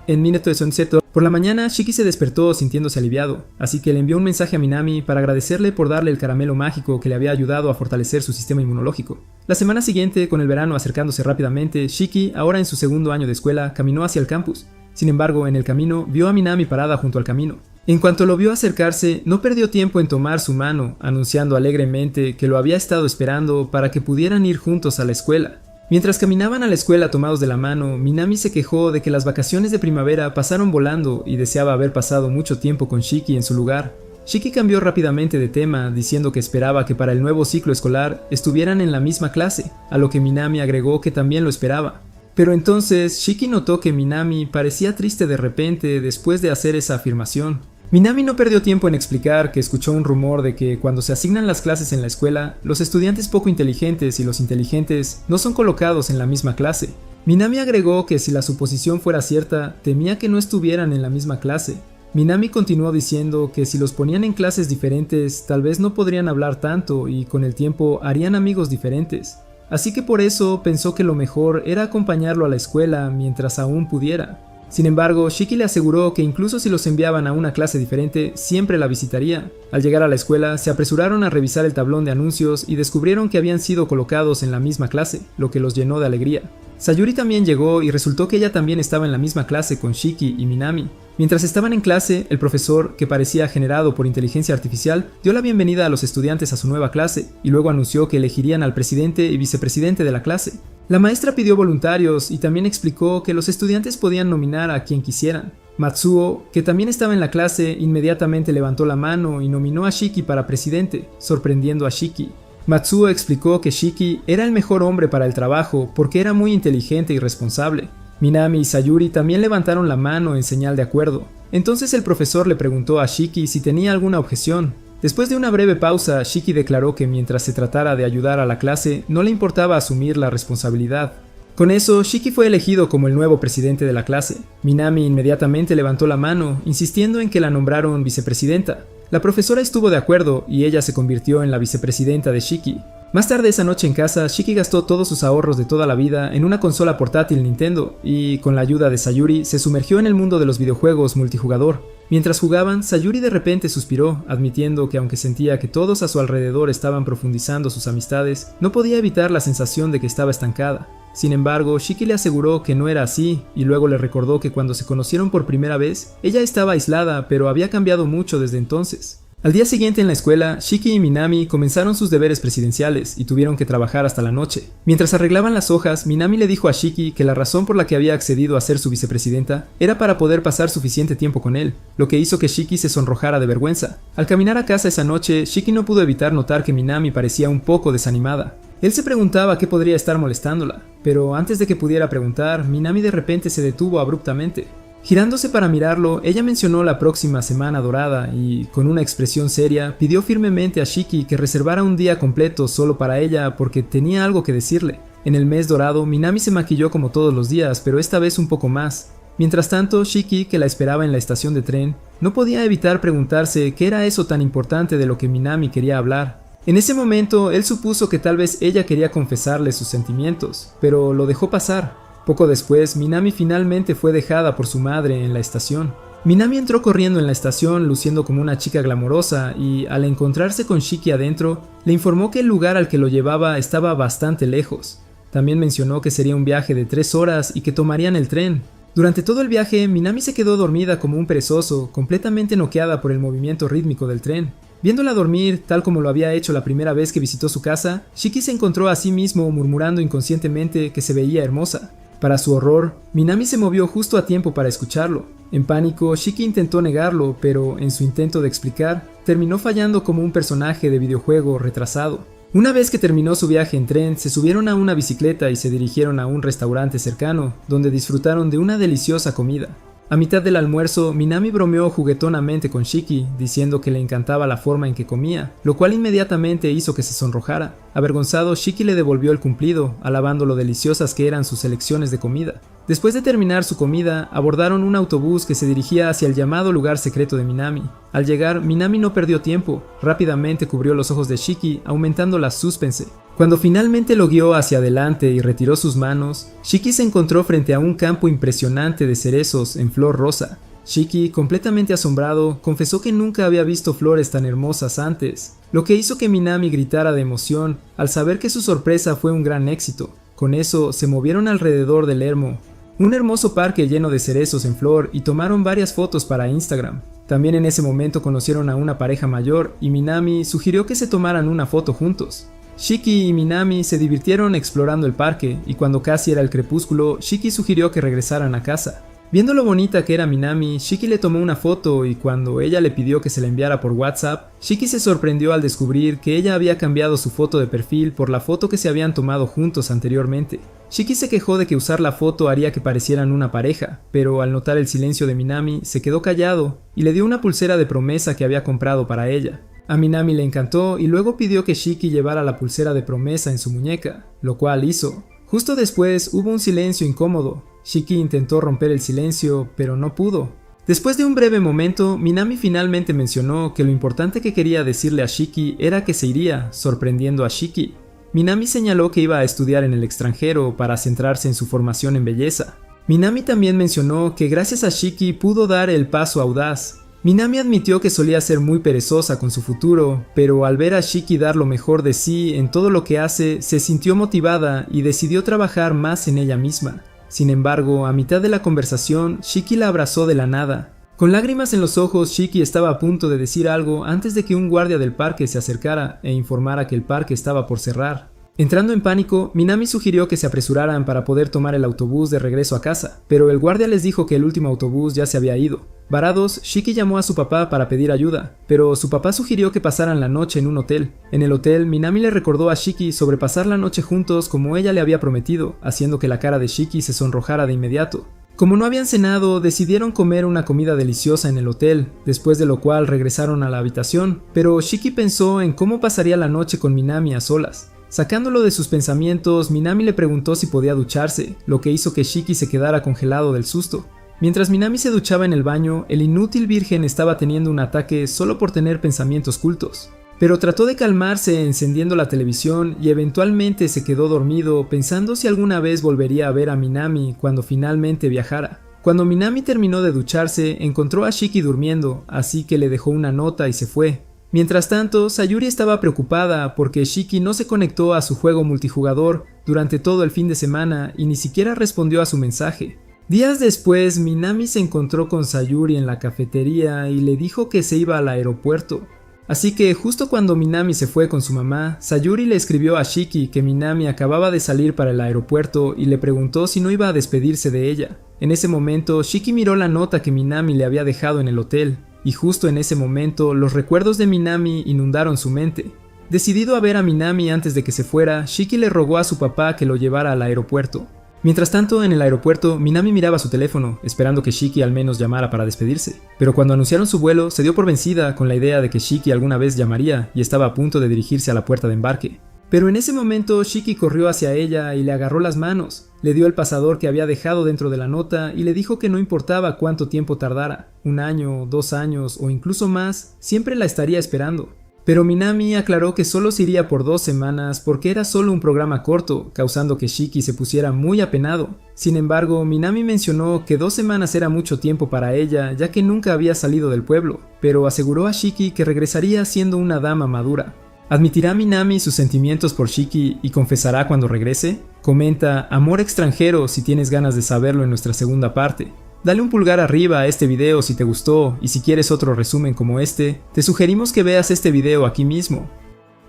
En Minato de Sonseto, por la mañana, Shiki se despertó sintiéndose aliviado, así que le envió un mensaje a Minami para agradecerle por darle el caramelo mágico que le había ayudado a fortalecer su sistema inmunológico. La semana siguiente, con el verano acercándose rápidamente, Shiki, ahora en su segundo año de escuela, caminó hacia el campus. Sin embargo, en el camino, vio a Minami parada junto al camino. En cuanto lo vio acercarse, no perdió tiempo en tomar su mano, anunciando alegremente que lo había estado esperando para que pudieran ir juntos a la escuela. Mientras caminaban a la escuela tomados de la mano, Minami se quejó de que las vacaciones de primavera pasaron volando y deseaba haber pasado mucho tiempo con Shiki en su lugar. Shiki cambió rápidamente de tema, diciendo que esperaba que para el nuevo ciclo escolar estuvieran en la misma clase, a lo que Minami agregó que también lo esperaba. Pero entonces Shiki notó que Minami parecía triste de repente después de hacer esa afirmación. Minami no perdió tiempo en explicar que escuchó un rumor de que cuando se asignan las clases en la escuela, los estudiantes poco inteligentes y los inteligentes no son colocados en la misma clase. Minami agregó que si la suposición fuera cierta, temía que no estuvieran en la misma clase. Minami continuó diciendo que si los ponían en clases diferentes, tal vez no podrían hablar tanto y con el tiempo harían amigos diferentes. Así que por eso pensó que lo mejor era acompañarlo a la escuela mientras aún pudiera. Sin embargo, Shiki le aseguró que incluso si los enviaban a una clase diferente, siempre la visitaría. Al llegar a la escuela, se apresuraron a revisar el tablón de anuncios y descubrieron que habían sido colocados en la misma clase, lo que los llenó de alegría. Sayuri también llegó y resultó que ella también estaba en la misma clase con Shiki y Minami. Mientras estaban en clase, el profesor, que parecía generado por inteligencia artificial, dio la bienvenida a los estudiantes a su nueva clase y luego anunció que elegirían al presidente y vicepresidente de la clase. La maestra pidió voluntarios y también explicó que los estudiantes podían nominar a quien quisieran. Matsuo, que también estaba en la clase, inmediatamente levantó la mano y nominó a Shiki para presidente, sorprendiendo a Shiki. Matsuo explicó que Shiki era el mejor hombre para el trabajo porque era muy inteligente y responsable. Minami y Sayuri también levantaron la mano en señal de acuerdo. Entonces el profesor le preguntó a Shiki si tenía alguna objeción. Después de una breve pausa, Shiki declaró que mientras se tratara de ayudar a la clase, no le importaba asumir la responsabilidad. Con eso, Shiki fue elegido como el nuevo presidente de la clase. Minami inmediatamente levantó la mano, insistiendo en que la nombraron vicepresidenta. La profesora estuvo de acuerdo y ella se convirtió en la vicepresidenta de Shiki. Más tarde esa noche en casa, Shiki gastó todos sus ahorros de toda la vida en una consola portátil Nintendo y, con la ayuda de Sayuri, se sumergió en el mundo de los videojuegos multijugador. Mientras jugaban, Sayuri de repente suspiró, admitiendo que aunque sentía que todos a su alrededor estaban profundizando sus amistades, no podía evitar la sensación de que estaba estancada. Sin embargo, Shiki le aseguró que no era así y luego le recordó que cuando se conocieron por primera vez, ella estaba aislada, pero había cambiado mucho desde entonces. Al día siguiente en la escuela, Shiki y Minami comenzaron sus deberes presidenciales y tuvieron que trabajar hasta la noche. Mientras arreglaban las hojas, Minami le dijo a Shiki que la razón por la que había accedido a ser su vicepresidenta era para poder pasar suficiente tiempo con él, lo que hizo que Shiki se sonrojara de vergüenza. Al caminar a casa esa noche, Shiki no pudo evitar notar que Minami parecía un poco desanimada. Él se preguntaba qué podría estar molestándola, pero antes de que pudiera preguntar, Minami de repente se detuvo abruptamente. Girándose para mirarlo, ella mencionó la próxima semana dorada y, con una expresión seria, pidió firmemente a Shiki que reservara un día completo solo para ella porque tenía algo que decirle. En el mes dorado, Minami se maquilló como todos los días, pero esta vez un poco más. Mientras tanto, Shiki, que la esperaba en la estación de tren, no podía evitar preguntarse qué era eso tan importante de lo que Minami quería hablar. En ese momento, él supuso que tal vez ella quería confesarle sus sentimientos, pero lo dejó pasar. Poco después, Minami finalmente fue dejada por su madre en la estación. Minami entró corriendo en la estación luciendo como una chica glamorosa y, al encontrarse con Shiki adentro, le informó que el lugar al que lo llevaba estaba bastante lejos. También mencionó que sería un viaje de 3 horas y que tomarían el tren. Durante todo el viaje, Minami se quedó dormida como un perezoso, completamente noqueada por el movimiento rítmico del tren. Viéndola dormir, tal como lo había hecho la primera vez que visitó su casa, Shiki se encontró a sí mismo murmurando inconscientemente que se veía hermosa. Para su horror, Minami se movió justo a tiempo para escucharlo. En pánico, Shiki intentó negarlo, pero en su intento de explicar, terminó fallando como un personaje de videojuego retrasado. Una vez que terminó su viaje en tren, se subieron a una bicicleta y se dirigieron a un restaurante cercano, donde disfrutaron de una deliciosa comida. A mitad del almuerzo, Minami bromeó juguetonamente con Shiki, diciendo que le encantaba la forma en que comía, lo cual inmediatamente hizo que se sonrojara. Avergonzado, Shiki le devolvió el cumplido, alabando lo deliciosas que eran sus selecciones de comida. Después de terminar su comida, abordaron un autobús que se dirigía hacia el llamado lugar secreto de Minami. Al llegar, Minami no perdió tiempo, rápidamente cubrió los ojos de Shiki, aumentando la suspense. Cuando finalmente lo guió hacia adelante y retiró sus manos, Shiki se encontró frente a un campo impresionante de cerezos en flor rosa. Shiki, completamente asombrado, confesó que nunca había visto flores tan hermosas antes, lo que hizo que Minami gritara de emoción al saber que su sorpresa fue un gran éxito. Con eso, se movieron alrededor del ermo, un hermoso parque lleno de cerezos en flor, y tomaron varias fotos para Instagram. También en ese momento conocieron a una pareja mayor y Minami sugirió que se tomaran una foto juntos. Shiki y Minami se divirtieron explorando el parque y cuando casi era el crepúsculo, Shiki sugirió que regresaran a casa. Viendo lo bonita que era Minami, Shiki le tomó una foto y cuando ella le pidió que se la enviara por WhatsApp, Shiki se sorprendió al descubrir que ella había cambiado su foto de perfil por la foto que se habían tomado juntos anteriormente. Shiki se quejó de que usar la foto haría que parecieran una pareja, pero al notar el silencio de Minami, se quedó callado y le dio una pulsera de promesa que había comprado para ella. A Minami le encantó y luego pidió que Shiki llevara la pulsera de promesa en su muñeca, lo cual hizo. Justo después hubo un silencio incómodo. Shiki intentó romper el silencio, pero no pudo. Después de un breve momento, Minami finalmente mencionó que lo importante que quería decirle a Shiki era que se iría, sorprendiendo a Shiki. Minami señaló que iba a estudiar en el extranjero para centrarse en su formación en belleza. Minami también mencionó que gracias a Shiki pudo dar el paso audaz. Minami admitió que solía ser muy perezosa con su futuro, pero al ver a Shiki dar lo mejor de sí en todo lo que hace, se sintió motivada y decidió trabajar más en ella misma. Sin embargo, a mitad de la conversación, Shiki la abrazó de la nada. Con lágrimas en los ojos, Shiki estaba a punto de decir algo antes de que un guardia del parque se acercara e informara que el parque estaba por cerrar. Entrando en pánico, Minami sugirió que se apresuraran para poder tomar el autobús de regreso a casa, pero el guardia les dijo que el último autobús ya se había ido. Varados, Shiki llamó a su papá para pedir ayuda, pero su papá sugirió que pasaran la noche en un hotel. En el hotel, Minami le recordó a Shiki sobre pasar la noche juntos como ella le había prometido, haciendo que la cara de Shiki se sonrojara de inmediato. Como no habían cenado, decidieron comer una comida deliciosa en el hotel, después de lo cual regresaron a la habitación, pero Shiki pensó en cómo pasaría la noche con Minami a solas. Sacándolo de sus pensamientos, Minami le preguntó si podía ducharse, lo que hizo que Shiki se quedara congelado del susto. Mientras Minami se duchaba en el baño, el inútil virgen estaba teniendo un ataque solo por tener pensamientos cultos. Pero trató de calmarse encendiendo la televisión y eventualmente se quedó dormido pensando si alguna vez volvería a ver a Minami cuando finalmente viajara. Cuando Minami terminó de ducharse, encontró a Shiki durmiendo, así que le dejó una nota y se fue. Mientras tanto, Sayuri estaba preocupada porque Shiki no se conectó a su juego multijugador durante todo el fin de semana y ni siquiera respondió a su mensaje. Días después, Minami se encontró con Sayuri en la cafetería y le dijo que se iba al aeropuerto. Así que justo cuando Minami se fue con su mamá, Sayuri le escribió a Shiki que Minami acababa de salir para el aeropuerto y le preguntó si no iba a despedirse de ella. En ese momento, Shiki miró la nota que Minami le había dejado en el hotel. Y justo en ese momento, los recuerdos de Minami inundaron su mente. Decidido a ver a Minami antes de que se fuera, Shiki le rogó a su papá que lo llevara al aeropuerto. Mientras tanto, en el aeropuerto, Minami miraba su teléfono, esperando que Shiki al menos llamara para despedirse. Pero cuando anunciaron su vuelo, se dio por vencida con la idea de que Shiki alguna vez llamaría y estaba a punto de dirigirse a la puerta de embarque. Pero en ese momento, Shiki corrió hacia ella y le agarró las manos. Le dio el pasador que había dejado dentro de la nota y le dijo que no importaba cuánto tiempo tardara, 1 año, 2 años o incluso más, siempre la estaría esperando. Pero Minami aclaró que solo se iría por 2 semanas porque era solo un programa corto, causando que Shiki se pusiera muy apenado. Sin embargo, Minami mencionó que 2 semanas era mucho tiempo para ella, ya que nunca había salido del pueblo, pero aseguró a Shiki que regresaría siendo una dama madura. ¿Admitirá Minami sus sentimientos por Shiki y confesará cuando regrese? Comenta Amor Extranjero si tienes ganas de saberlo en nuestra segunda parte. Dale un pulgar arriba a este video si te gustó y si quieres otro resumen como este, te sugerimos que veas este video aquí mismo.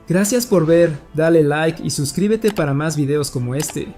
Gracias por ver, dale like y suscríbete para más videos como este.